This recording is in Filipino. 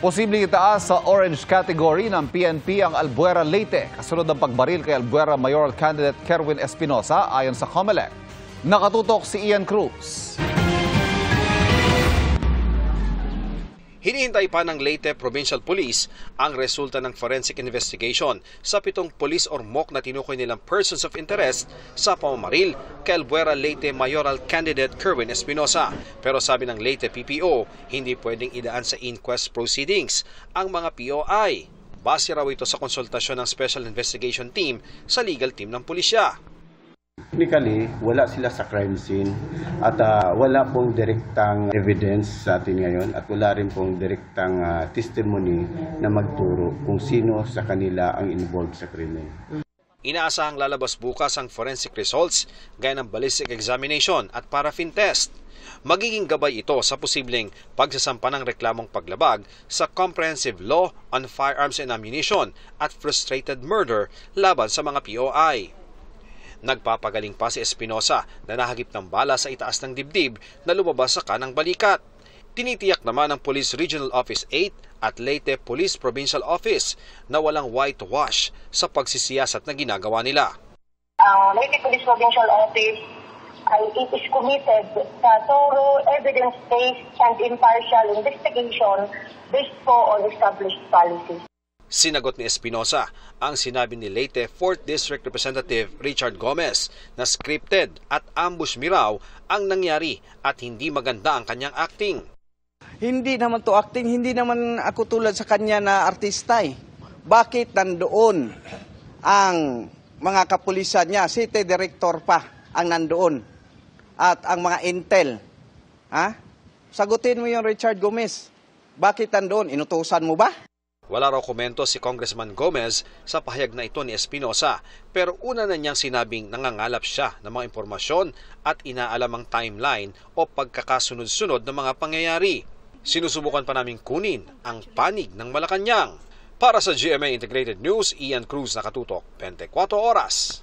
Posibleng itaas sa orange category ng PNP ang Albuera Leyte kasunod ng pagbaril kay Albuera Mayoral candidate Kerwin Espinosa ayon sa COMELEC. Nakatutok si Ian Cruz. Hinihintay pa ng Leyte Provincial Police ang resulta ng forensic investigation sa 7 police or MOC na tinukoy nilang persons of interest sa pamamaril kay Albuera Leyte Mayoral candidate Kerwin Espinosa. Pero sabi ng Leyte PPO, hindi pwedeng idaan sa inquest proceedings ang mga POI. Base raw ito sa konsultasyon ng Special Investigation Team sa legal team ng pulisya. Technically, wala sila sa crime scene at wala pong direktang evidence sa atin ngayon at wala rin pong direktang testimony na magturo kung sino sa kanila ang involved sa krimen. Inaasahang lalabas bukas ang forensic results gaya ng ballistic examination at paraffin test. Magiging gabay ito sa posibleng pagsasampa ng reklamong paglabag sa Comprehensive Law on Firearms and Ammunition at Frustrated Murder laban sa mga POI. Nagpapagaling pa si Espinosa na nahagip ng bala sa itaas ng dibdib na lumabas sa kanang balikat. Tinitiyak naman ng Police Regional Office 8 at Leyte Police Provincial Office na walang whitewash sa pagsisiyasat na ginagawa nila. Ang Leyte Police Provincial Office ay it is committed sa thorough evidence-based and impartial investigation based po on established policies. Sinagot ni Espinosa ang sinabi ni Leyte 4th District Representative Richard Gomez na scripted at ambush miraw ang nangyari at hindi maganda ang kanyang acting. Hindi naman to acting, hindi naman ako tulad sa kanya na artista eh. Bakit nandoon ang mga kapulisan niya, city director pa ang nandoon at ang mga intel? Ha? Sagutin mo yung Richard Gomez. Bakit nandoon? Inutusan mo ba? Wala raw komento si Congressman Gomez sa pahayag na ito ni Espinosa, pero una na niyang sinabing nangangalap siya ng mga impormasyon at inaalam ang timeline o pagkakasunod-sunod ng mga pangyayari. Sinusubukan pa naming kunin ang panig ng Malacanang. Para sa GMA Integrated News, Ian Cruz, nakatutok 24 oras.